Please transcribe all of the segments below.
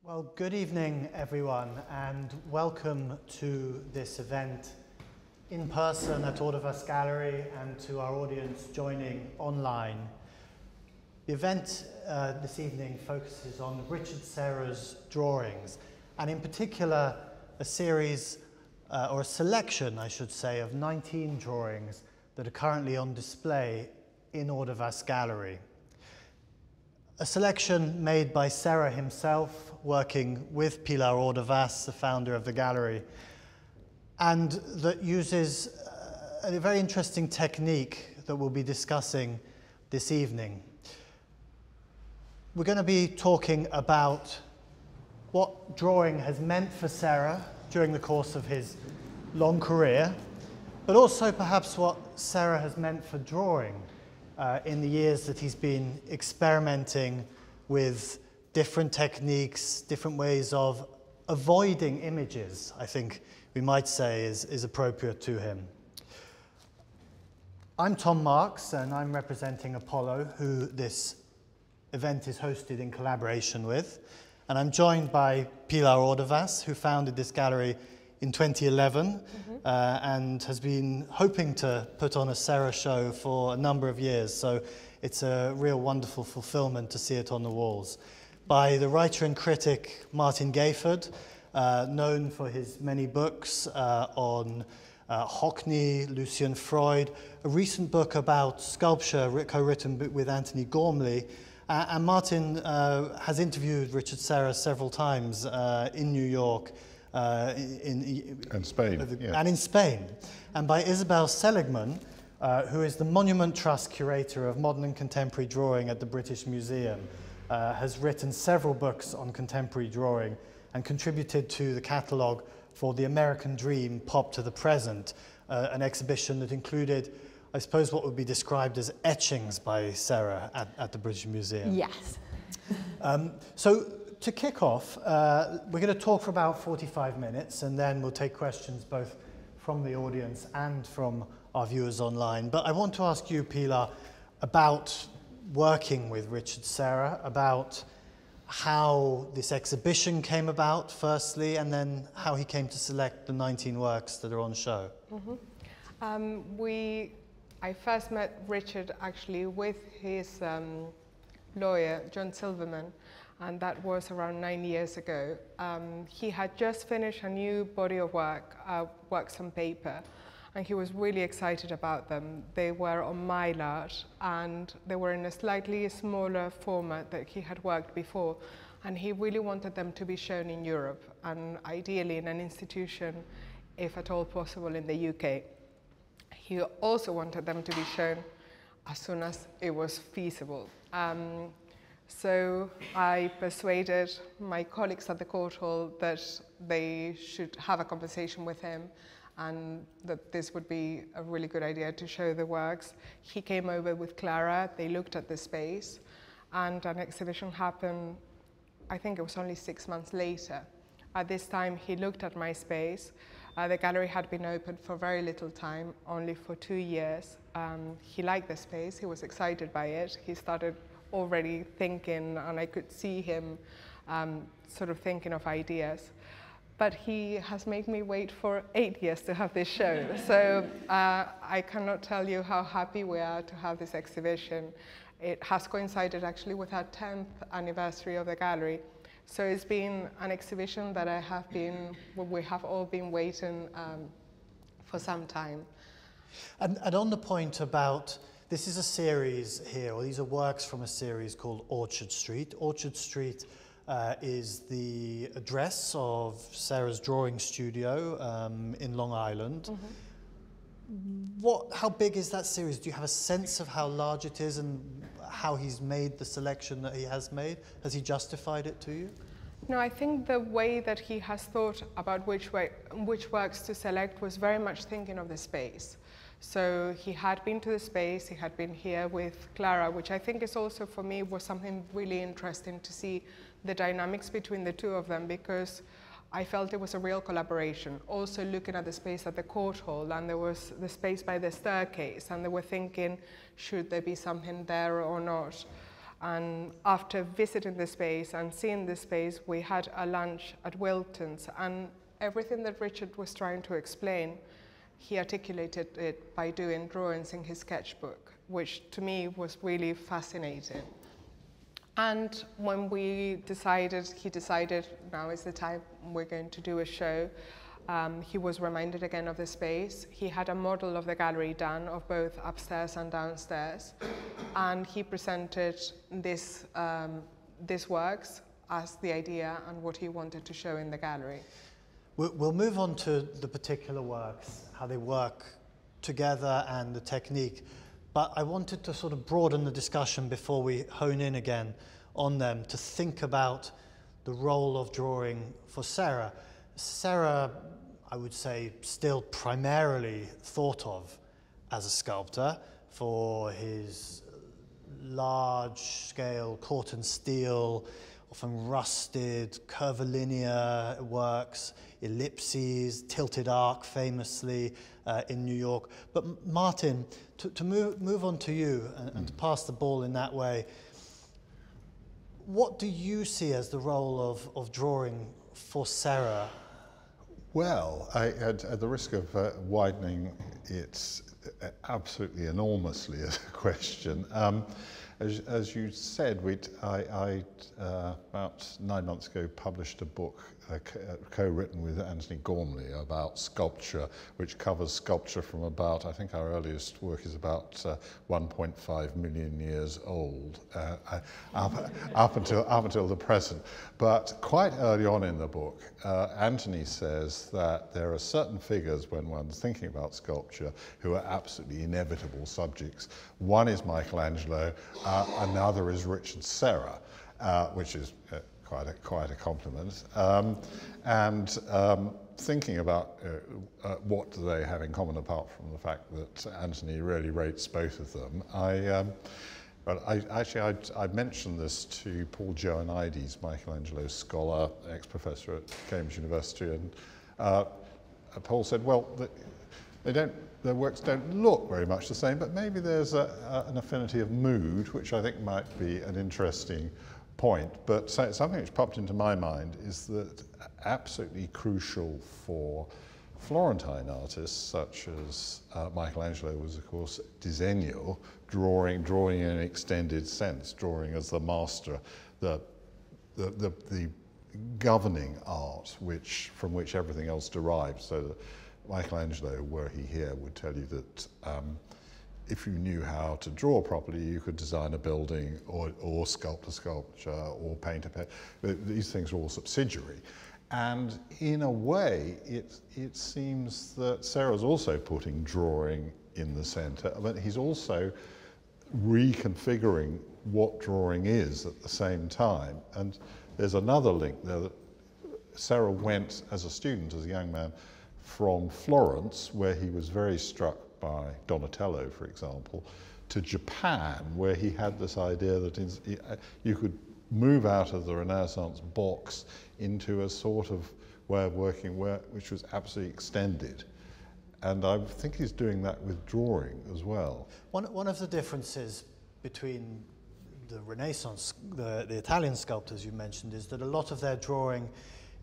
Well, good evening, everyone, and welcome to this event in person at Ordovas Gallery and to our audience joining online. The event this evening focuses on Richard Serra's drawings, and in particular a series, or a selection, I should say, of 19 drawings that are currently on display in Ordovas Gallery. A selection made by Serra himself, working with Pilar Ordovas, the founder of the gallery, and that uses a very interesting technique that we'll be discussing this evening. We're going to be talking about what drawing has meant for Serra during the course of his long career, but also perhaps what Serra has meant for drawing in the years that he's been experimenting with different techniques, different ways of avoiding images, I think we might say is appropriate to him. I'm Tom Marks, and I'm representing Apollo, who this event is hosted in collaboration with. And I'm joined by Pilar Ordovas, who founded this gallery in 2011 and has been hoping to put on a Serra show for a number of years. So it's a real wonderful fulfillment to see it on the walls. By the writer and critic Martin Gayford, known for his many books on Hockney, Lucian Freud, a recent book about sculpture co-written with Anthony Gormley. And Martin has interviewed Richard Serra several times in New York, and Spain, yeah. And in Spain, and by Isabel Seligman, who is the Monument Trust Curator of Modern and Contemporary Drawing at the British Museum, has written several books on contemporary drawing and contributed to the catalogue for The American Dream, Pop to the Present, an exhibition that included, I suppose, what would be described as etchings by Serra at the British Museum. Yes. So to kick off, we're going to talk for about 45 minutes, and then we'll take questions both from the audience and from our viewers online. But I want to ask you, Pilar, about working with Richard Serra, about how this exhibition came about, firstly, and then how he came to select the 19 works that are on show. I first met Richard actually with his lawyer, John Silverman, and that was around 9 years ago. He had just finished a new body of work, works on paper, and he was really excited about them. They were on mylar, and they were in a slightly smaller format that he had worked before, and he really wanted them to be shown in Europe, and ideally in an institution, if at all possible, in the UK. He also wanted them to be shown as soon as it was feasible. So I persuaded my colleagues at the Court Hall that they should have a conversation with him and that this would be a really good idea to show the works. He came over with Clara, they looked at the space, and an exhibition happened, I think it was only 6 months later. At this time, he looked at my space. The gallery had been open for very little time, only for 2 years. He liked the space, he was excited by it. He started already thinking, and I could see him sort of thinking of ideas. But he has made me wait for 8 years to have this show. So I cannot tell you how happy we are to have this exhibition. It has coincided actually with our 10th anniversary of the gallery. So it's been an exhibition that we have all been waiting for some time. And on the point about, this is a series here, or these are works from a series called Orchard Street. Orchard Street is the address of Serra's drawing studio in Long Island. How big is that series? Do you have a sense of how large it is and how he's made the selection that he has made? Has he justified it to you? No, I think the way that he has thought about which works to select was very much thinking of the space. So he had been to the space, he had been here with Clara, which I think is also, for me, was something really interesting to see the dynamics between the two of them, because I felt it was a real collaboration. Also looking at the space at the Court Hall, and there was the space by the staircase, and they were thinking, should there be something there or not? And after visiting the space and seeing the space, we had a lunch at Wilton's, and everything that Richard was trying to explain, he articulated it by doing drawings in his sketchbook, which to me was really fascinating. And when he decided now is the time we're going to do a show, he was reminded again of the space. He had a model of the gallery done of both upstairs and downstairs, and he presented these works as the idea and what he wanted to show in the gallery. We'll move on to the particular works, how they work together and the technique, but I wanted to sort of broaden the discussion before we hone in again on them, to think about the role of drawing for Serra. Serra, I would say, still primarily thought of as a sculptor for his large-scale caught and steel, often rusted, curvilinear works, ellipses, tilted arc famously in New York. But Martin, to move on to you and to pass the ball in that way, what do you see as the role of drawing for Serra? Well, at the risk of widening it absolutely enormously as a question, as you said, I about 9 months ago published a book co-written with Anthony Gormley about sculpture, which covers sculpture from about, I think our earliest work is about 1.5 million years old, up until the present. But quite early on in the book, Anthony says that there are certain figures when one's thinking about sculpture who are absolutely inevitable subjects. One is Michelangelo, another is Richard Serra, which is quite a compliment. Thinking about what do they have in common apart from the fact that Anthony really rates both of them, I mentioned this to Paul Joanides, Michelangelo's scholar, ex-professor at Cambridge University, and Paul said, well, their works don't look very much the same, but maybe there's an affinity of mood, which I think might be an interesting point. But something which popped into my mind is that absolutely crucial for Florentine artists, such as Michelangelo was, of course, disegno, drawing in an extended sense, drawing as the master, the governing art, from which everything else derives. So that Michelangelo, were he here, would tell you that if you knew how to draw properly, you could design a building or sculpt a sculpture or paint a painting. These things are all subsidiary. And in a way, it seems that Serra's also putting drawing in the center, but he's also reconfiguring what drawing is at the same time. And there's another link there that Serra went as a student, as a young man, from Florence, where he was very struck by Donatello, for example, to Japan, where he had this idea that you could move out of the Renaissance box into a sort of way of working which was absolutely extended. And I think he's doing that with drawing as well. One of the differences between the Renaissance, the Italian sculptors you mentioned, is that a lot of their drawing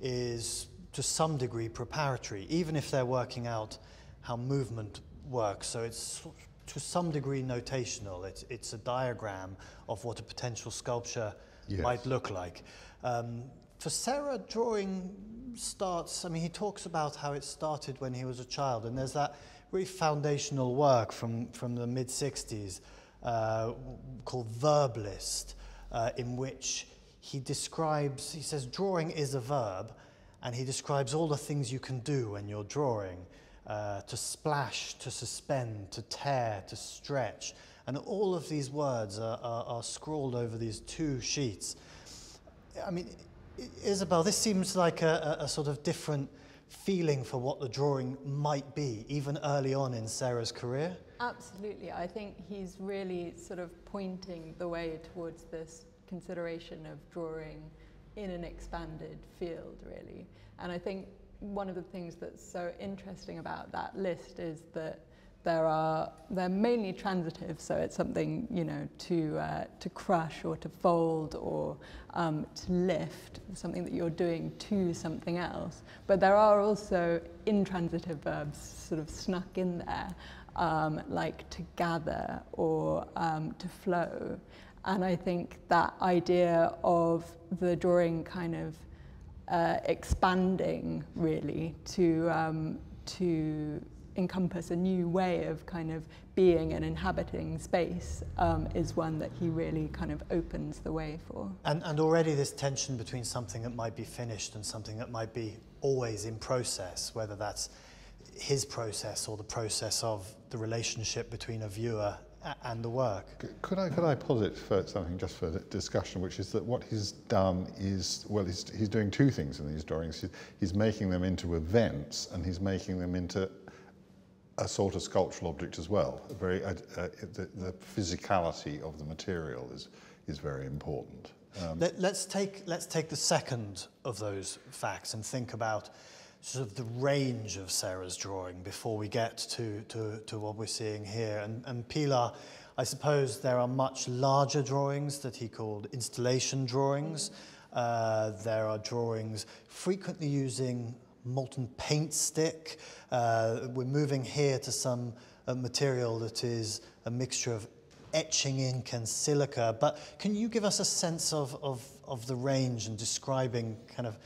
is to some degree preparatory, even if they're working out how movement works. So it's to some degree notational. It's a diagram of what a potential sculpture might look like. For Serra, drawing starts, I mean, he talks about how it started when he was a child, and there's that really foundational work from the mid-60s called Verb List, in which he says drawing is a verb, and he describes all the things you can do when you're drawing, to splash, to suspend, to tear, to stretch. And all of these words are scrawled over these two sheets. I mean, Isabel, this seems like a sort of different feeling for what the drawing might be, even early on in Serra's career. Absolutely. I think he's really sort of pointing the way towards this consideration of drawing in an expanded field, really. And I think one of the things that's so interesting about that list is that they're mainly transitive, so it's something, you know, to crush or to fold or to lift, something that you're doing to something else. But there are also intransitive verbs sort of snuck in there, like to gather or to flow. And I think that idea of the drawing kind of expanding really to encompass a new way of kind of being and inhabiting space is one that he really kind of opens the way for. And already this tension between something that might be finished and something that might be always in process, whether that's his process or the process of the relationship between a viewer and the work. Could I posit for something just for discussion, which is that what he's done is, well, he's doing two things in these drawings. He's making them into events, and he's making them into a sort of sculptural object as well. The physicality of the material is very important. Let's take the second of those facts and think about sort of the range of Serra's drawing before we get to what we're seeing here. And Pilar, I suppose there are much larger drawings that he called installation drawings. There are drawings frequently using molten paint stick. We're moving here to some material that is a mixture of etching ink and silica. But can you give us a sense of the range and describing kind of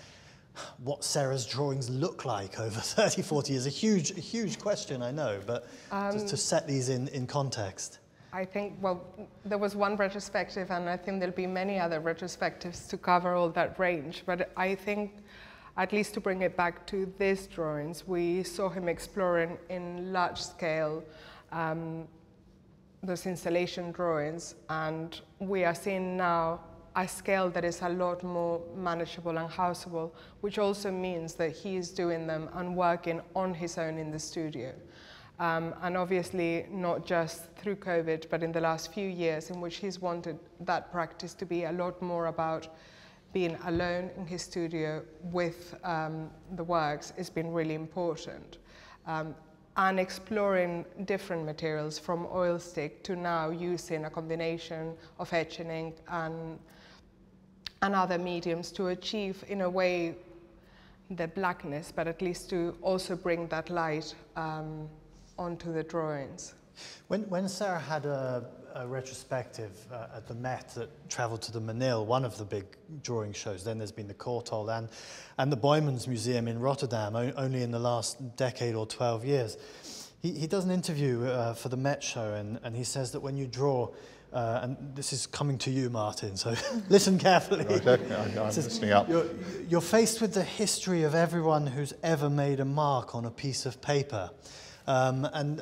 what Serra's drawings look like over 30, 40 years? A huge question, I know, but just to set these in context. I think, well, there was one retrospective, and I think there'll be many other retrospectives to cover all that range. But I think, at least to bring it back to these drawings, we saw him exploring in large scale those installation drawings, and we are seeing now a scale that is a lot more manageable and houseable, which also means that he is doing them and working on his own in the studio. And obviously not just through COVID, but in the last few years in which he's wanted that practice to be a lot more about being alone in his studio with the works has been really important. And exploring different materials from oil stick to now using a combination of etching ink and other mediums to achieve, in a way, the blackness, but at least to also bring that light onto the drawings. When Serra had a retrospective at the Met that travelled to the Menil, one of the big drawing shows, then there's been the Courtauld and the Boymans Museum in Rotterdam, only in the last decade or 12 years. He does an interview for the Met show, and he says that when you draw, and this is coming to you, Martin, so listen carefully. I'm listening up. You're faced with the history of everyone who's ever made a mark on a piece of paper. And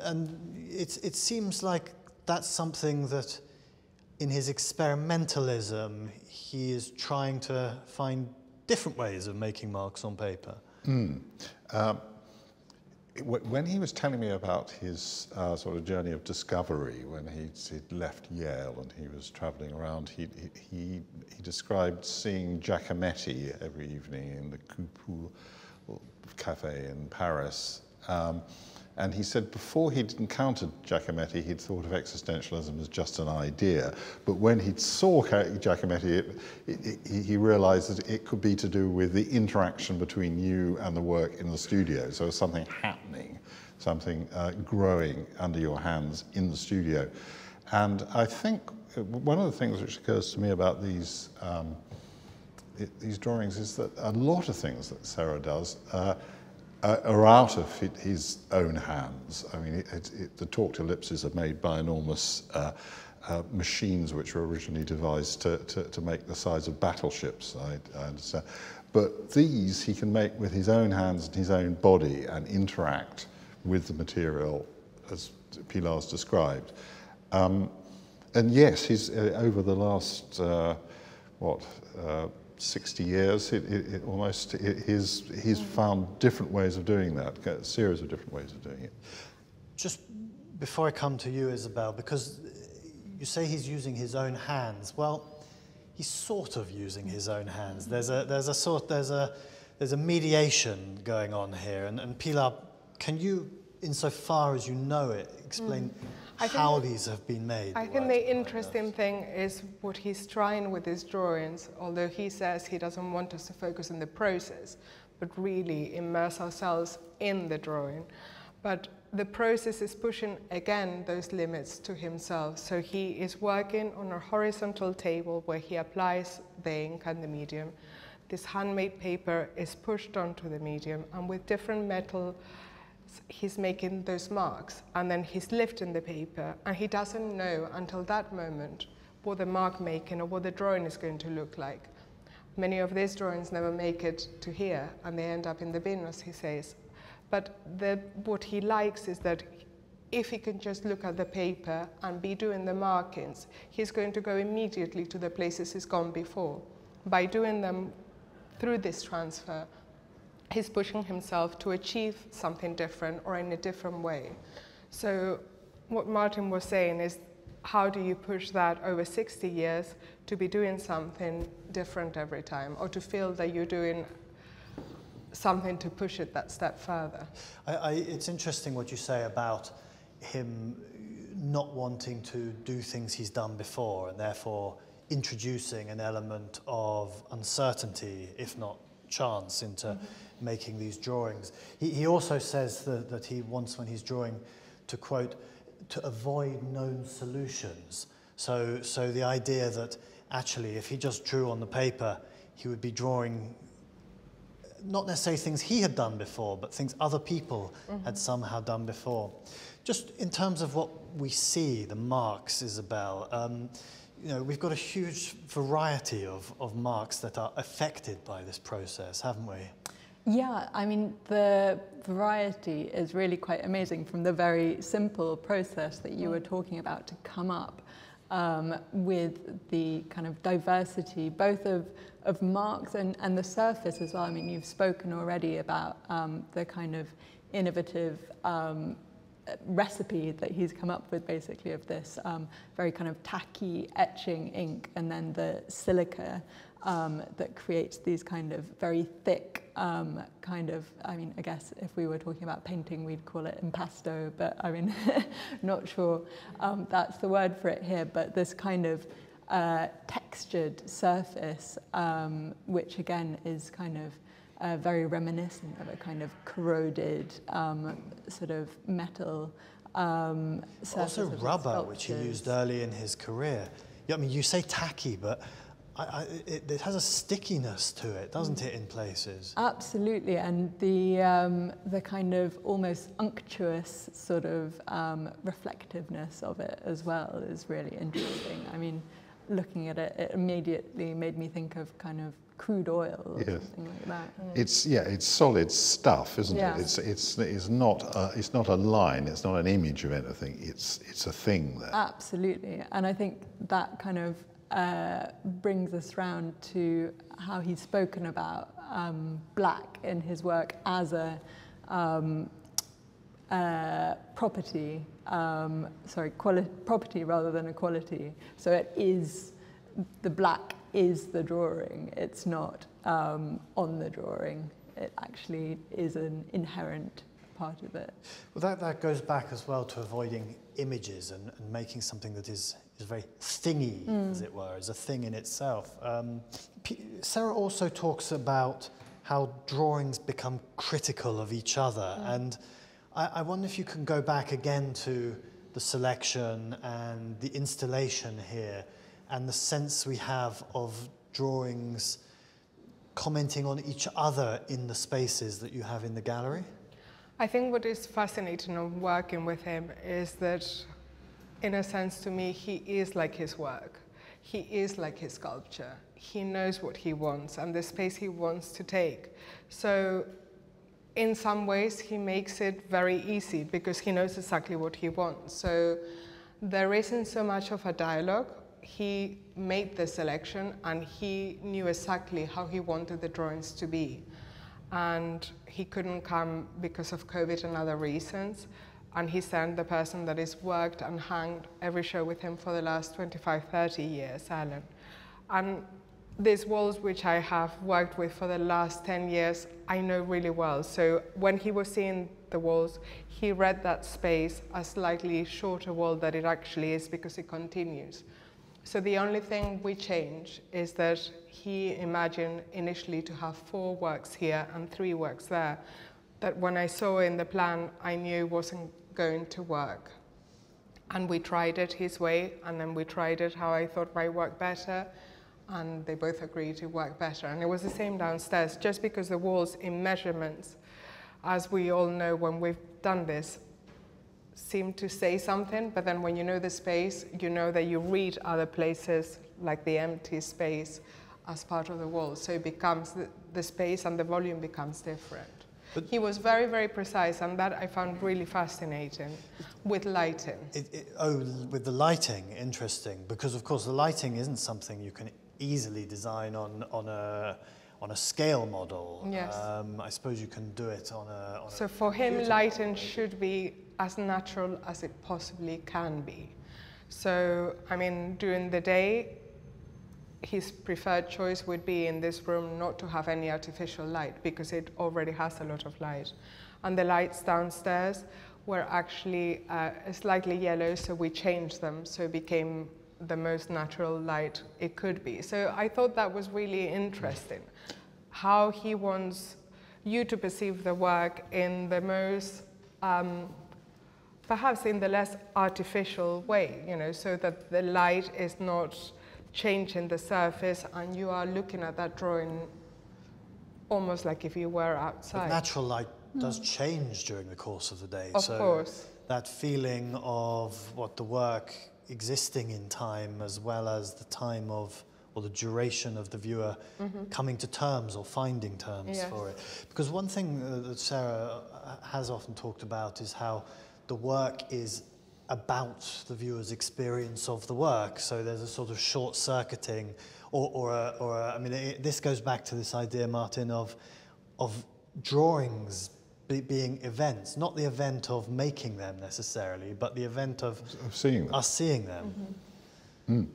it seems like that's something that in his experimentalism he is trying to find different ways of making marks on paper. When he was telling me about his sort of journey of discovery, when he'd left Yale and he was travelling around, he described seeing Giacometti every evening in the Coupoule Cafe in Paris. And he said before he'd encountered Giacometti, he'd thought of existentialism as just an idea. But when he saw Giacometti, he realized that it could be to do with the interaction between you and the work in the studio. So something happening, something growing under your hands in the studio. And I think one of the things which occurs to me about these drawings is that a lot of things that Serra does are out of his own hands. I mean, the talked ellipses are made by enormous machines which were originally devised to make the size of battleships, I understand. But these he can make with his own hands and his own body and interact with the material as Pilar's described. And yes, he's over the last, 60 years, he's found different ways of doing that, a series of different ways of doing it. Just before I come to you, Isabel, because you say he's using his own hands. Well, he's sort of using his own hands. There's a mediation going on here, and Pilar, can you insofar as you know it, explain how these have been made. I think the interesting thing is what he's trying with his drawings, although he says he doesn't want us to focus on the process, but really immerse ourselves in the drawing. But the process is pushing, again, those limits to himself. So he is working on a horizontal table where he applies the ink and the medium. This handmade paper is pushed onto the medium, and with different metal, he's making those marks, and then he's lifting the paper, and he doesn't know until that moment what the mark making or what the drawing is going to look like. Many of these drawings never make it to here, and they end up in the bin, as he says. But what he likes is that if he can just look at the paper and be doing the markings, he's going to go immediately to the places he's gone before. By doing them through this transfer, he's pushing himself to achieve something different or in a different way. So what Martin was saying is, how do you push that over 60 years to be doing something different every time, or to feel that you're doing something to push it that step further? It's interesting what you say about him not wanting to do things he's done before, and therefore introducing an element of uncertainty, if not chance, into making these drawings. He also says that he wants, when he's drawing, to quote, to avoid known solutions. So the idea that actually if he just drew on the paper, he would be drawing not necessarily things he had done before, but things other people had somehow done before. Just in terms of what we see, the marks, Isabel, you know, we've got a huge variety of marks that are affected by this process, haven't we? Yeah, I mean, the variety is really quite amazing, from the very simple process that you were talking about to come up with the kind of diversity, both of marks and the surface as well. I mean, you've spoken already about the kind of innovative recipe that he's come up with, basically, of this very kind of tacky etching ink, and then the silica that creates these kind of very thick kind of, I mean, I guess if we were talking about painting, we'd call it impasto, but I mean, not sure that's the word for it here, but this kind of textured surface, which again is kind of very reminiscent of a kind of corroded sort of metal surface. Also rubber, which he used early in his career. Yeah, I mean, you say tacky, but it has a stickiness to it, doesn't it, in places? Absolutely, and the kind of almost unctuous sort of reflectiveness of it as well is really interesting. I mean, looking at it, it immediately made me think of kind of crude oil or something like that. It's solid stuff, isn't it? It's not a line. It's not an image of anything. It's a thing there. Absolutely, and I think that kind of brings us round to how he's spoken about black in his work as a property, property rather than a quality. So it is, the black is the drawing. It's not on the drawing. It actually is an inherent part of it. Well, that goes back as well to avoiding images and making something that is very thingy, as it were, as a thing in itself. Serra also talks about how drawings become critical of each other, and I wonder if you can go back again to the selection and the installation here, and the sense we have of drawings commenting on each other in the spaces that you have in the gallery. I think what is fascinating of working with him is that, in a sense, to me, he is like his work. He is like his sculpture. He knows what he wants and the space he wants to take. So in some ways, he makes it very easy because he knows exactly what he wants. So there isn't so much of a dialogue. He made the selection and he knew exactly how he wanted the drawings to be. And he couldn't come because of COVID and other reasons. And he sent the person that has worked and hanged every show with him for the last 25, 30 years, Alan. And these walls, which I have worked with for the last 10 years, I know really well. So when he was seeing the walls, he read that space as slightly shorter wall than it actually is because it continues. So the only thing we change is that he imagined initially to have 4 works here and 3 works there. That when I saw in the plan, I knew it wasn't going to work. And we tried it his way, and then we tried it how I thought might work better, and they both agreed to work better. And it was the same downstairs, just because the walls in measurements, as we all know when we've done this, seem to say something, but then when you know the space, you know that you read other places, like the empty space, as part of the wall. So it becomes, the space and the volume becomes different. But he was very, very precise, and that I found really fascinating with lighting. With the lighting, interesting, because of course the lighting isn't something you can easily design on a scale model. Yes. I suppose you can do it on a So for him, lighting should be as natural as it possibly can be. So, I mean, during the day, his preferred choice would be in this room not to have any artificial light because it already has a lot of light. And the lights downstairs were actually slightly yellow, so we changed them so it became the most natural light it could be. So I thought that was really interesting, how he wants you to perceive the work in the most, perhaps in the less artificial way, you know, so that the light is not changing the surface and you are looking at that drawing almost like if you were outside. But natural light does change during the course of the day. Of course. That feeling of what the work existing in time as well as the time of, or the duration of the viewer coming to terms or finding terms for it. Because one thing that Serra has often talked about is how the work is about the viewer's experience of the work. So there's a sort of short-circuiting, I mean, this goes back to this idea, Martin, of drawings being events, not the event of making them necessarily, but the event of seeing them. Us seeing them. Mm.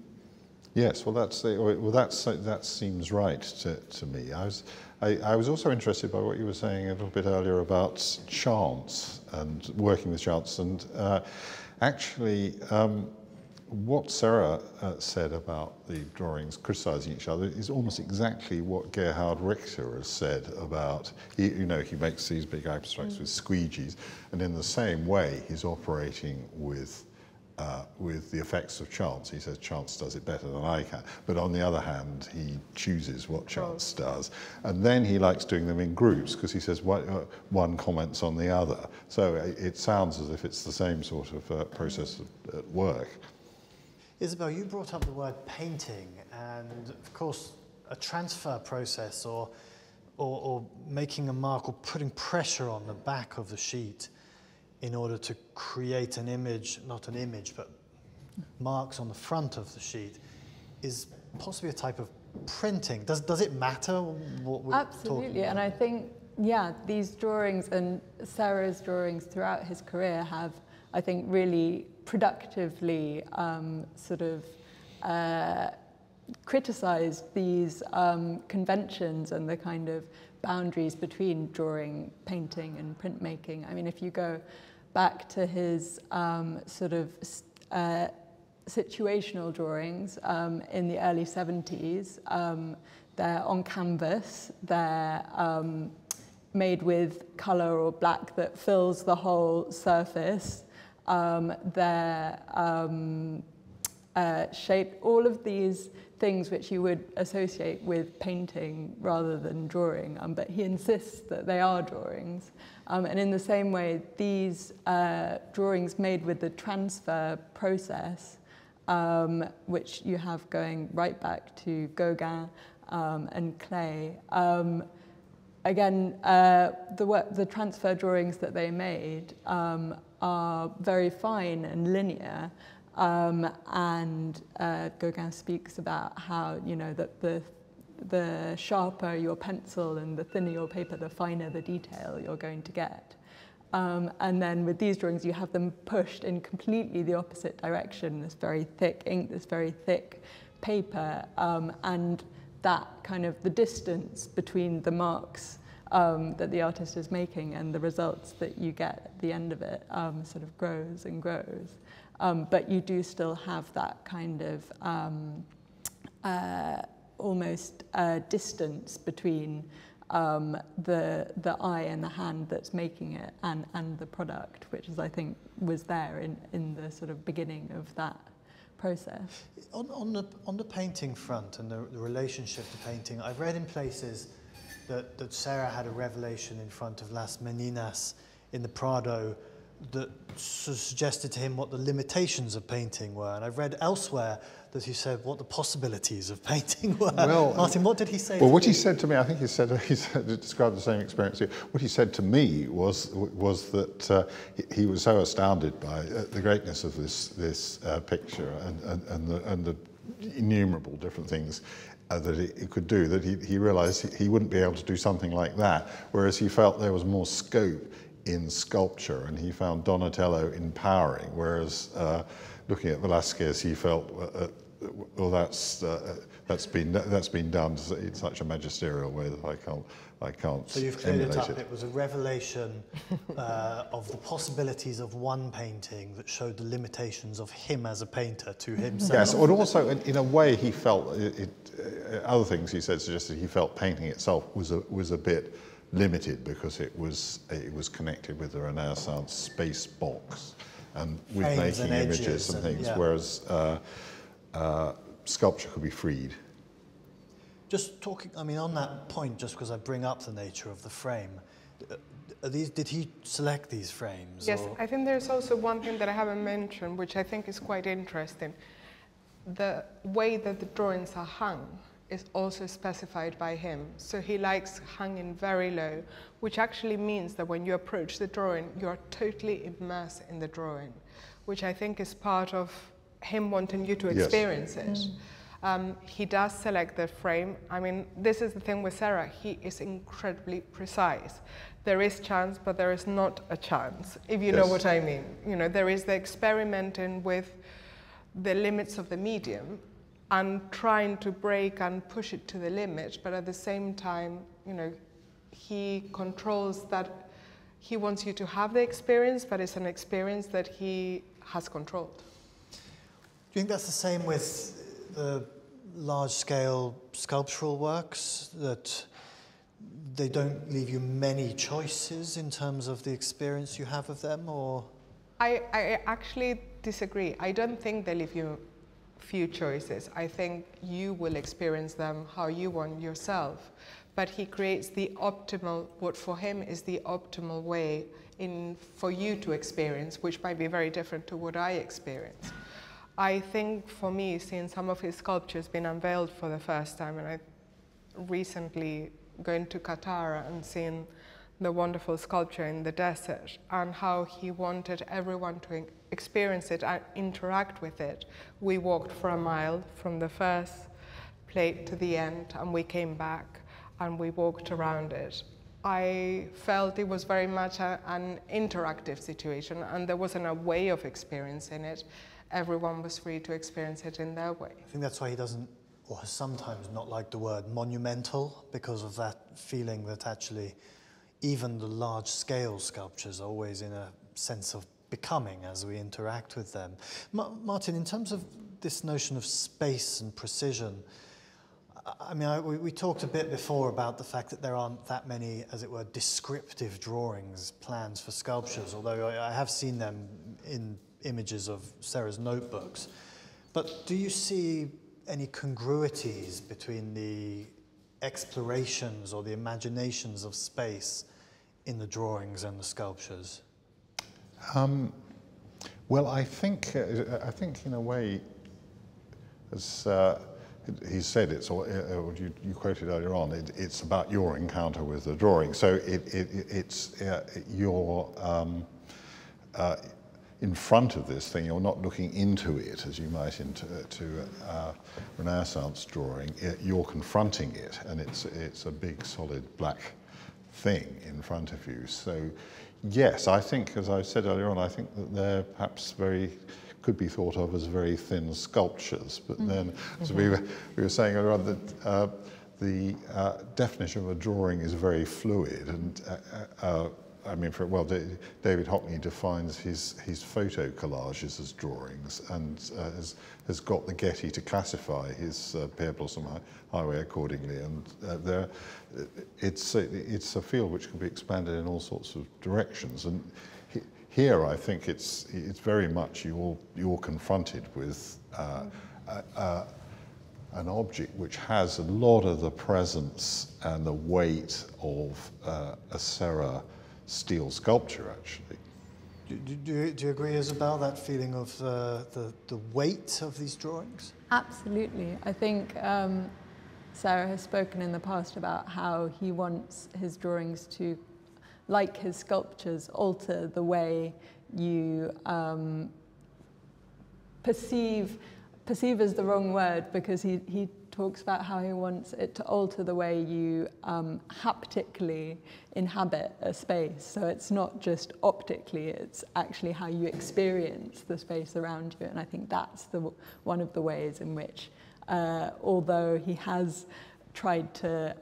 Yes, well, that seems right to me. I was also interested by what you were saying a little bit earlier about chance and working with chance, and actually, what Serra said about the drawings criticising each other is almost exactly what Gerhard Richter has said about, he makes these big abstracts with squeegees, and in the same way he's operating with the effects of chance. He says chance does it better than I can, but on the other hand he chooses what chance does, and then he likes doing them in groups because he says one comments on the other, so it sounds as if it's the same sort of process at work. Isabel, you brought up the word painting, and of course a transfer process or making a mark or putting pressure on the back of the sheet in order to create an image, not an image, but marks on the front of the sheet, is possibly a type of printing. Does it matter what we're Absolutely, and I think, these drawings and Serra's drawings throughout his career have, I think, really productively criticised these conventions and the kind of boundaries between drawing, painting and printmaking. I mean, if you go back to his situational drawings in the early 70s, they're on canvas, they're made with colour or black that fills the whole surface, they're shaped, all of these things which you would associate with painting rather than drawing, but he insists that they are drawings. And in the same way, these drawings made with the transfer process, which you have going right back to Gauguin and Klee, again, the transfer drawings that they made are very fine and linear, and Gauguin speaks about how, that the sharper your pencil and the thinner your paper, the finer the detail you're going to get. And then with these drawings, you have them pushed in completely the opposite direction, this very thick ink, this very thick paper, and that kind of the distance between the marks that the artist is making, and the results that you get at the end of it sort of grows and grows. But you do still have that kind of almost distance between the eye and the hand that's making it and the product, which is, I think, was there in the sort of beginning of that process. On the painting front and the relationship to painting, I've read in places that Serra had a revelation in front of Las Meninas in the Prado that suggested to him what the limitations of painting were. And I've read elsewhere that he said what the possibilities of painting were. Well, Martin, what did he say? Well, what he said to me, I think he said to describe the same experience here. What he said to me was that he was so astounded by the greatness of this picture and the innumerable different things that it could do, that he realized he wouldn't be able to do something like that, whereas he felt there was more scope in sculpture, and he found Donatello empowering, whereas looking at Velázquez, he felt, well, that's been done in such a magisterial way that I can't. So you've cleared it up. It was a revelation of the possibilities of one painting that showed the limitations of him as a painter to himself. Yes, and also in a way he felt other things he said suggested he felt painting itself was a bit limited because it was connected with the Renaissance space box and with making images and things, whereas sculpture could be freed. Just talking, I mean, on that point, just because I bring up the nature of the frame, did he select these frames? Yes, or? I think there's also one thing that I haven't mentioned, which I think is quite interesting. The way that the drawings are hung is also specified by him. So he likes hanging very low, which actually means that when you approach the drawing, you're totally immersed in the drawing, which I think is part of him wanting you to experience it. He does select the frame. I mean, this is the thing with Serra. He is incredibly precise. There is chance, but there is not a chance, if you know what I mean. You know, there is the experimenting with the limits of the medium and trying to break and push it to the limit, but at the same time, you know, he controls that. He wants you to have the experience, but it's an experience that he has controlled. Do you think that's the same with the large-scale sculptural works, that they don't leave you many choices in terms of the experience you have of them, or? I actually disagree. I don't think they leave you few choices. I think you will experience them how you want yourself, but he creates the optimal, what for him is the optimal way for you to experience, which might be very different to what I experience. I think for me, seeing some of his sculptures being unveiled for the first time, and I recently going to Qatar and seeing the wonderful sculpture in the desert and how he wanted everyone to experience it and interact with it. We walked for a mile from the first plate to the end, and we came back and we walked around it. I felt it was very much an interactive situation, and there wasn't a way of experiencing it. Everyone was free to experience it in their way. I think that's why he doesn't, or has sometimes not liked the word monumental, because of that feeling that actually even the large-scale sculptures are always in a sense of becoming as we interact with them. Martin, in terms of this notion of space and precision, I mean, we talked a bit before about the fact that there aren't that many, as it were, descriptive drawings, plans for sculptures, although I have seen them in images of Serra's notebooks. But do you see any congruities between the explorations or the imaginations of space in the drawings and the sculptures? Well, I think in a way, as he said, it's you quoted earlier on. It's about your encounter with the drawing. So it's your in front of this thing. You're not looking into it as you might into a Renaissance drawing. You're confronting it, and it's a big, solid black thing in front of you. So, yes, I think, as I said earlier on, I think that they're perhaps could be thought of as very thin sculptures. But then, as we were saying earlier on, that the definition of a drawing is very fluid, and I mean, David Hockney defines his photo collages as drawings, and has got the Getty to classify his Pear Blossom Highway accordingly. And it's a field which can be expanded in all sorts of directions. And here, I think it's very much you're confronted with an object which has a lot of the presence and the weight of a Serra steel sculpture, actually. Do you agree, Isabel, that feeling of the weight of these drawings? Absolutely. I think Serra has spoken in the past about how he wants his drawings to, like his sculptures, alter the way you perceive is the wrong word, because he talks about how he wants it to alter the way you haptically inhabit a space. So it's not just optically, it's actually how you experience the space around you. And I think that's one of the ways in which, although he has tried to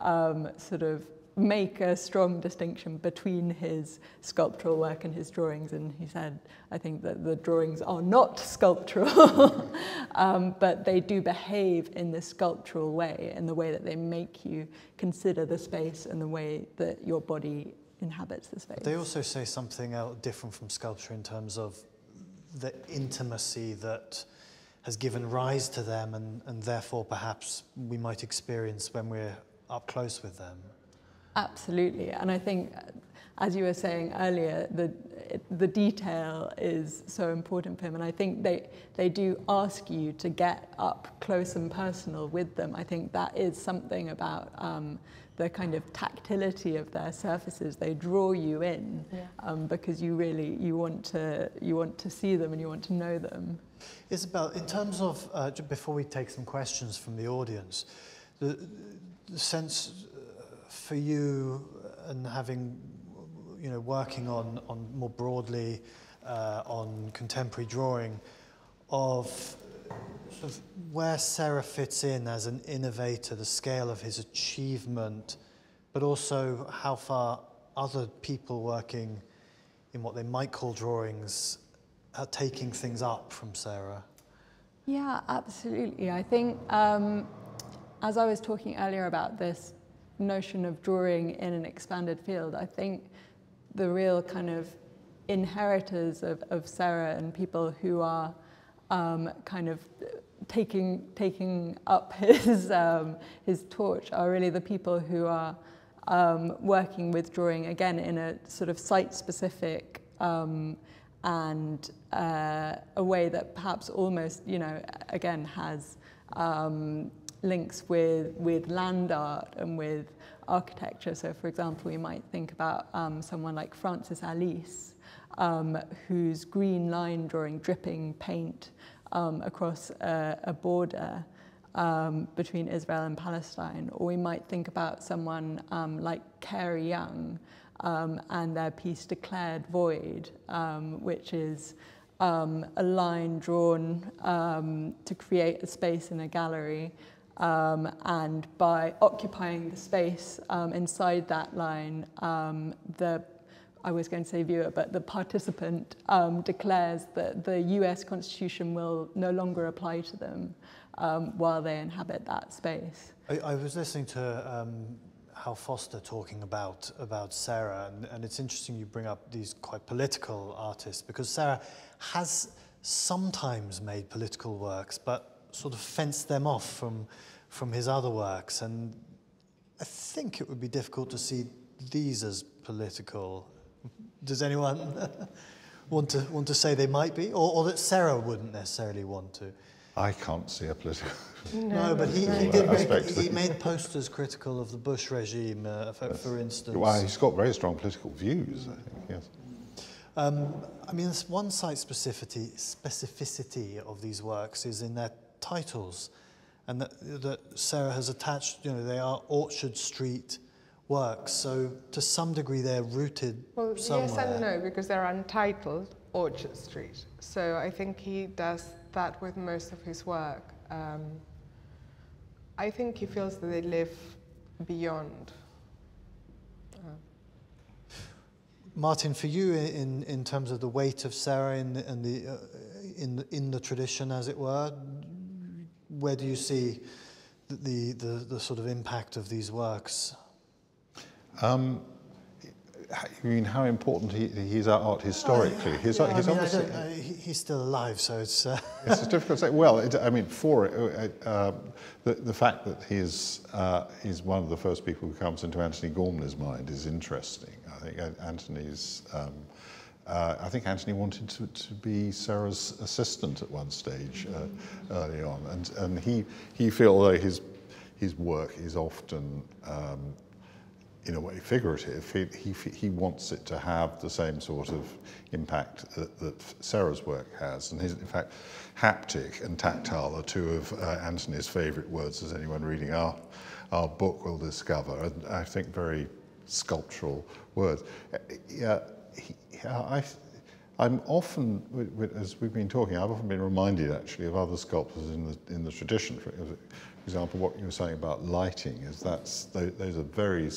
sort of make a strong distinction between his sculptural work and his drawings, and he said, I think that the drawings are not sculptural, but they do behave in this sculptural way, in the way that they make you consider the space and the way that your body inhabits the space. They also say something different from sculpture in terms of the intimacy that has given rise to them, and therefore perhaps we might experience when we're up close with them. Absolutely, and I think, as you were saying earlier, the detail is so important for him, and I think they do ask you to get up close and personal with them. I think that is something about the kind of tactility of their surfaces. They draw you in, because you want to see them and you want to know them. Isabel, in terms of before we take some questions from the audience, the sense for you, and having, working on more broadly on contemporary drawing, of sort of where Serra fits in as an innovator, the scale of his achievement, but also how far other people working in what they might call drawings are taking things up from Serra. Yeah, absolutely. I think, as I was talking earlier about this notion of drawing in an expanded field, I think the real kind of inheritors of Serra and people who are kind of taking up his torch are really the people who are working with drawing, again, in a sort of site-specific and a way that perhaps almost, again, has links with land art and with architecture. So, for example, we might think about someone like Francis Alice, whose green line drawing, dripping paint across a border between Israel and Palestine. Or we might think about someone like Carey Young and their piece Declared Void, which is a line drawn to create a space in a gallery, and by occupying the space inside that line, I was going to say viewer, but the participant declares that the US Constitution will no longer apply to them while they inhabit that space. I was listening to Hal Foster talking about Serra, and it's interesting you bring up these quite political artists, because Serra has sometimes made political works, but sort of fenced them off from his other works, and I think it would be difficult to see these as political. Does anyone want to say they might be, or that Serra wouldn't necessarily want to? I can't see a political. No, but he made posters critical of the Bush regime, for instance. Well, he's got very strong political views, I think. Yes. I mean, there's one slight specificity of these works is in their titles, and that Serra has attached. They are Orchard Street works, so to some degree they're rooted somewhere. Yes and no, because they're untitled Orchard Street. So I think he does that with most of his work. I think he feels that they live beyond. Martin, for you, in terms of the weight of Serra in the tradition, as it were, where do you see the sort of impact of these works? You mean how important he's art historically? He's obviously he's still alive, so it's it's difficult to say. Well, I mean, the fact that he's one of the first people who comes into Anthony Gormley's mind is interesting. I think Anthony wanted to be Serra's assistant at one stage early on, and he felt, although his work is often in a way figurative, he wants it to have the same sort of impact that Serra's work has. And in fact, haptic and tactile are two of Anthony's favourite words, as anyone reading our book will discover, and I think very sculptural words. I'm often, as we've been talking, I've often been reminded actually of other sculptors in the tradition. For example, what you were saying about lighting is those are very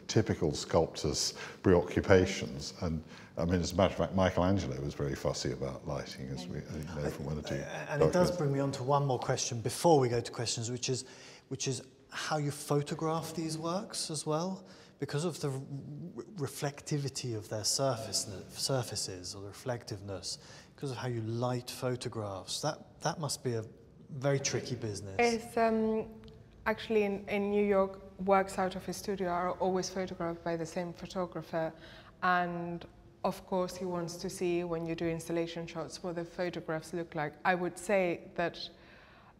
typical sculptors' preoccupations. And I mean, as a matter of fact, Michelangelo was very fussy about lighting, as we know from one or two. And it does bring me on to one more question before we go to questions, which is how you photograph these works as well. Because of the reflectivity of their surfaces or the reflectiveness, because of how you light photographs, that must be a very tricky business. It's actually in New York, works out of his studio are always photographed by the same photographer, and of course he wants to see, when you do installation shots, what the photographs look like. I would say that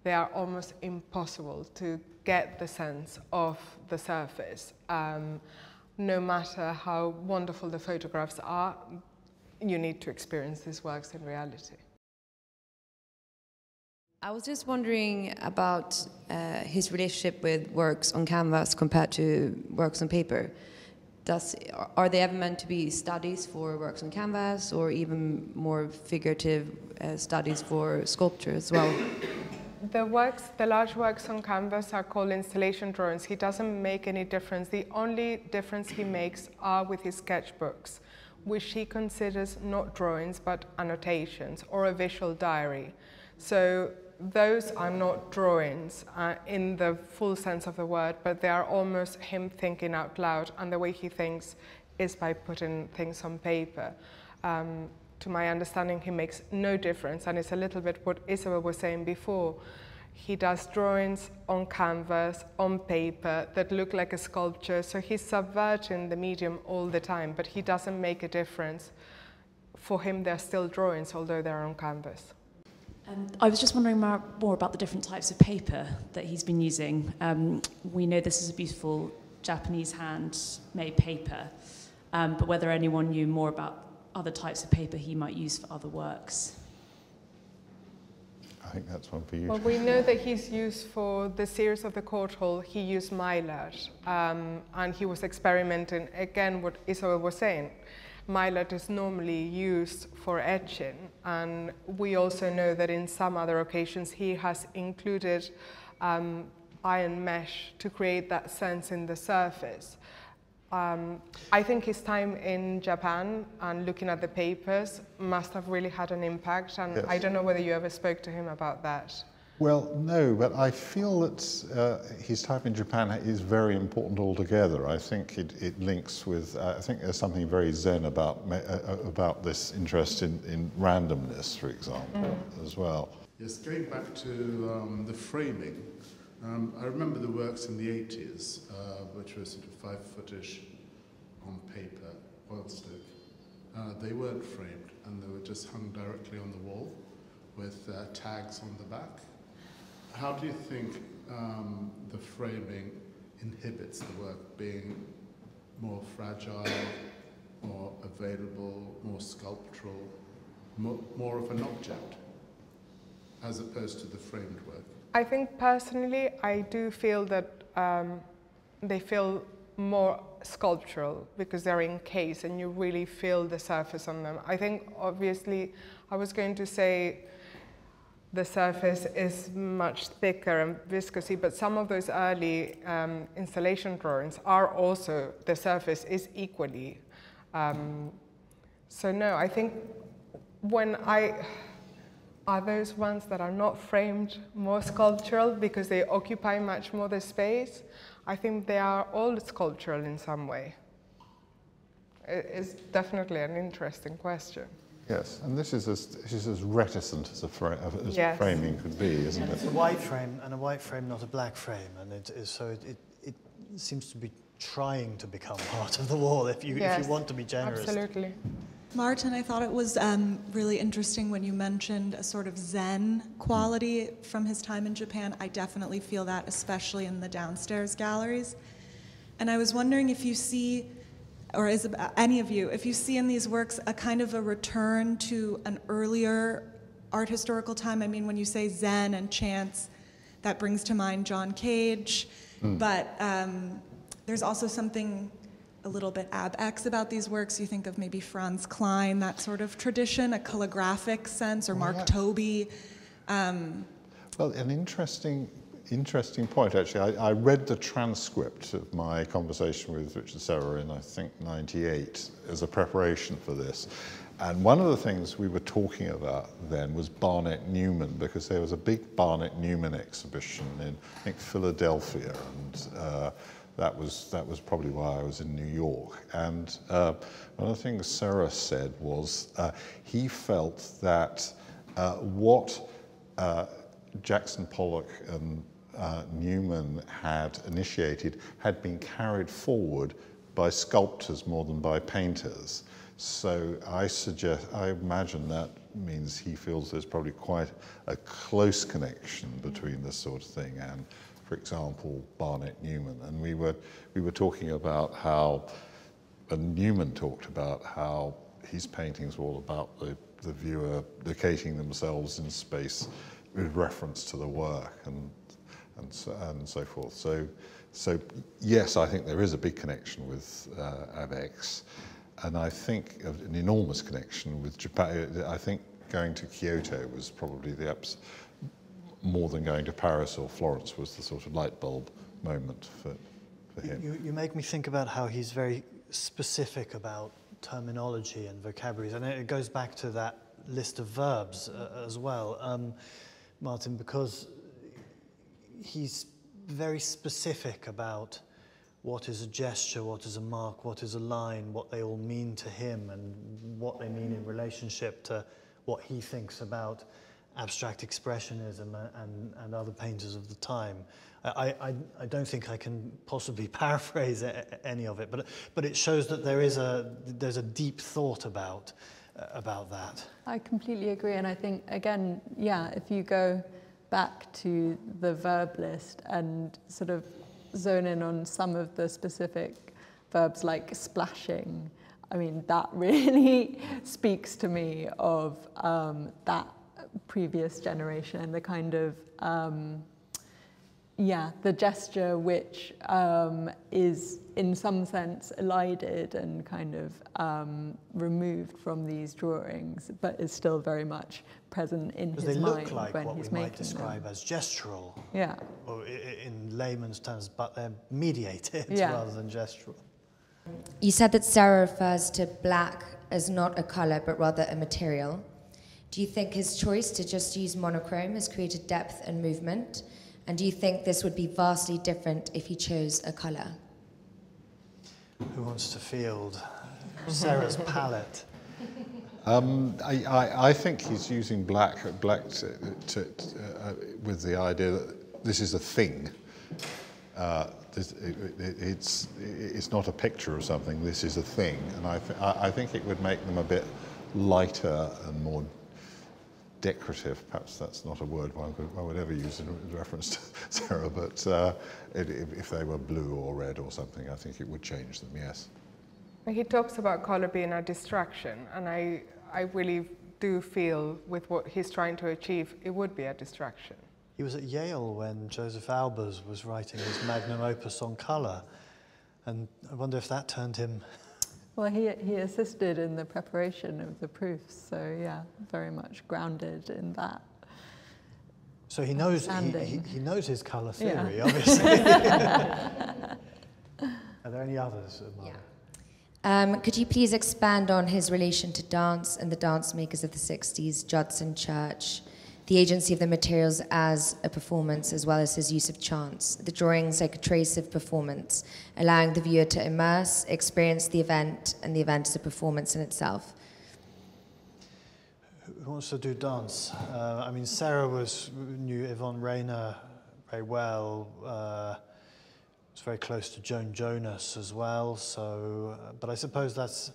they are almost impossible to get the sense of the surface. No matter how wonderful the photographs are, you need to experience these works in reality. I was just wondering about his relationship with works on canvas compared to works on paper. Are they ever meant to be studies for works on canvas, or even more figurative studies for sculpture as well? The large works on canvas are called installation drawings. He doesn't make any difference. The only difference he makes are with his sketchbooks, which he considers not drawings but annotations or a visual diary. So those are not drawings in the full sense of the word, but they are almost him thinking out loud, and the way he thinks is by putting things on paper. To my understanding, he makes no difference, and it's a little bit what Isabel was saying before. He does drawings on canvas, on paper, that look like a sculpture, so he's subverting the medium all the time, but he doesn't make a difference. For him, they're still drawings, although they're on canvas. I was just wondering more about the different types of paper that he's been using. We know this is a beautiful Japanese hand-made paper, but whether anyone knew more about other types of paper he might use for other works. I think that's one for you. Well, we know that he's used for the series of the Court Hall, he used mylar, and he was experimenting, again, what Isabel was saying. Mylar is normally used for etching, and we also know that in some other occasions he has included iron mesh to create that sense in the surface. I think his time in Japan and looking at the papers must have really had an impact, and yes. I don't know whether you ever spoke to him about that. Well, no, but I feel that his time in Japan is very important altogether. I think it links with, I think there's something very Zen about this interest in randomness, for example, as well. Yes, going back to the framing, I remember the works in the 80s, which were sort of 5-footish on paper, oil stick. They weren't framed, and they were just hung directly on the wall with tags on the back. How do you think the framing inhibits the work being more fragile, more available, more sculptural, more of an object, as opposed to the framed work? I think personally, I do feel that they feel more sculptural because they're encased and you really feel the surface on them. I think obviously, I was going to say, the surface is much thicker and viscousy, but some of those early installation drawings are also, the surface is equally. So no, I think are those ones that are not framed more sculptural because they occupy much more the space? I think they are all sculptural in some way. It's definitely an interesting question. Yes, and this is as reticent as as Yes. framing could be, isn't it? It's a white frame, and a white frame, not a black frame, and it seems to be trying to become part of the wall if you want to be generous. Absolutely. Martin, I thought it was really interesting when you mentioned a sort of Zen quality from his time in Japan. I definitely feel that, especially in the downstairs galleries. And I was wondering if you see, or any of you, if you see in these works a kind of a return to an earlier art historical time. I mean, when you say Zen and chance, that brings to mind John Cage, but there's also something a little bit ab-ex about these works. You think of maybe Franz Klein, that sort of tradition, a calligraphic sense, or Mark Tobey. Well, an interesting point, actually. I read the transcript of my conversation with Richard Serra in, I think, '98 as a preparation for this. And one of the things we were talking about then was Barnett Newman, because there was a big Barnett Newman exhibition in, I think, Philadelphia, and that was probably why I was in New York. And one of the things Serra said was he felt that what Jackson Pollock and Newman had initiated had been carried forward by sculptors more than by painters. So I imagine that means he feels there's probably quite a close connection between this sort of thing and, for example, Barnett Newman. And we were talking about how, and Newman talked about how his paintings were all about the viewer locating themselves in space with reference to the work and so forth. So yes, I think there is a big connection with ab-ex, and I think an enormous connection with Japan. I think going to Kyoto was probably more than going to Paris or Florence was the sort of light bulb moment for him. You make me think about how he's very specific about terminology and vocabularies, and it goes back to that list of verbs as well, Martin, because he's very specific about what is a gesture, what is a mark, what is a line, what they all mean to him, and what they mean in relationship to what he thinks about abstract expressionism and other painters of the time. I don't think I can possibly paraphrase any of it, but it shows that there's a deep thought about that. I completely agree, and I think, again, yeah, if you go back to the verb list and sort of zone in on some of the specific verbs like splashing, I mean, that really speaks to me of that previous generation and the kind of, the gesture which is in some sense elided and kind of removed from these drawings, but is still very much present in his mind when he's making them. Because they look like what we might describe as gestural, or in layman's terms, but they're mediated rather than gestural. You said that Serra refers to black as not a colour, but rather a material. Do you think his choice to just use monochrome has created depth and movement? And do you think this would be vastly different if he chose a colour? Who wants to field Serra's palette? I think he's using black with the idea that this is a thing. It's not a picture of something. This is a thing, and I think it would make them a bit lighter and more decorative. Perhaps that's not a word I would ever use in reference to Serra, but if they were blue or red or something, I think it would change them, yes. He talks about colour being a distraction, and I really do feel with what he's trying to achieve, it would be a distraction. He was at Yale when Joseph Albers was writing his magnum opus on colour, and I wonder if that turned him... Well, he assisted in the preparation of the proofs, so yeah, very much grounded in that. So he knows understanding. he knows his colour theory, Yeah. obviously. Are there any others? Could you please expand on his relation to dance and the dance makers of the 60s, Judson Church, the agency of the materials as a performance, as well as his use of chance, the drawings like a trace of performance, allowing the viewer to immerse, experience the event, and the event as a performance in itself? Who wants to do dance? I mean, Sarah knew Yvonne Rayner very well. Was very close to Joan Jonas as well. So, but I suppose has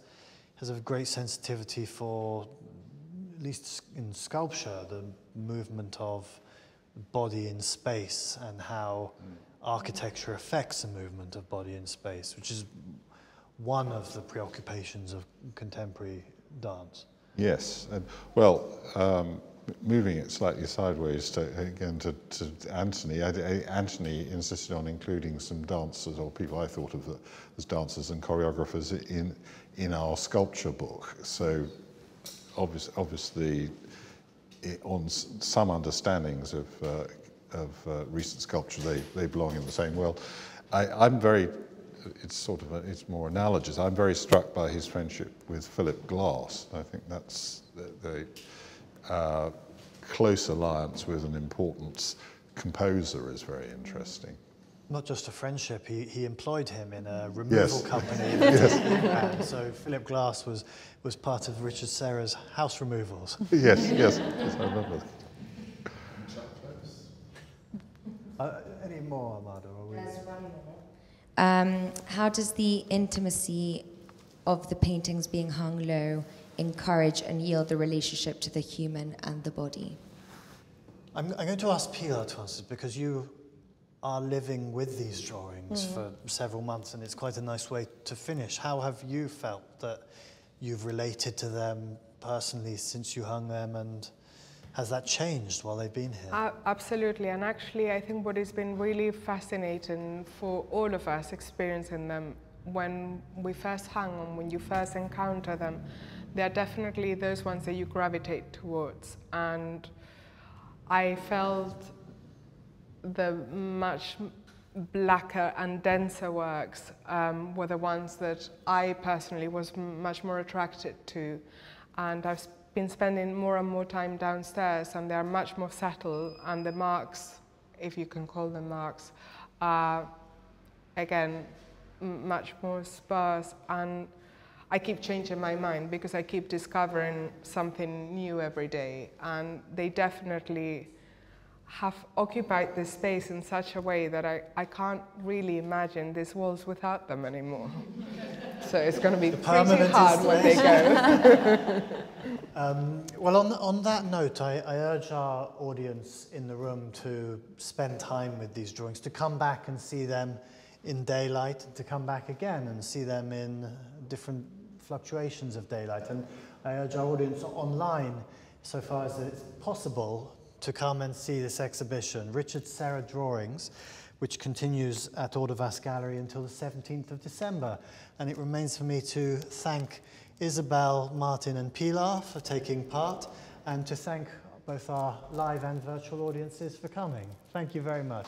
a great sensitivity for, at least in sculpture, the movement of the body in space and how architecture affects the movement of body in space, which is one of the preoccupations of contemporary dance. Yes, well, moving it slightly sideways to Anthony. Anthony insisted on including some dancers, or people I thought of as dancers and choreographers in our sculpture book. So obviously on some understandings of recent sculpture, they belong in the same world. I'm very, it's more analogous. I'm very struck by his friendship with Philip Glass. I think that's the close alliance with an important composer is very interesting. Not just a friendship, he employed him in a removal company. So Philip Glass was part of Richard Serra's house removals. Yes, I remember. Any more, Amado? How does the intimacy of the paintings being hung low encourage and yield the relationship to the human and the body? I'm going to ask Pilar to answer, because you are living with these drawings for several months, and it's quite a nice way to finish. How have you felt that you've related to them personally since you hung them, and has that changed while they've been here? Absolutely, and actually I think what has been really fascinating for all of us experiencing them, when we first hung them, when you first encounter them, they are definitely those ones that you gravitate towards. And I felt the much blacker and denser works were the ones that I personally was much more attracted to. And I've been spending more and more time downstairs, and they're much more subtle, and the marks, if you can call them marks, are again much more sparse. And I keep changing my mind because I keep discovering something new every day, and they definitely have occupied this space in such a way that I can't really imagine these walls without them anymore. So it's going to be pretty hard when they go. Well, on that note, I urge our audience in the room to spend time with these drawings, to come back and see them in daylight, to come back again and see them in different fluctuations of daylight. And I urge our audience online, so far as it's possible, to come and see this exhibition, Richard Serra Drawings, which continues at Ordovas Gallery until the 17th of December. And it remains for me to thank Isabel, Martin and Pilar for taking part, and to thank both our live and virtual audiences for coming. Thank you very much.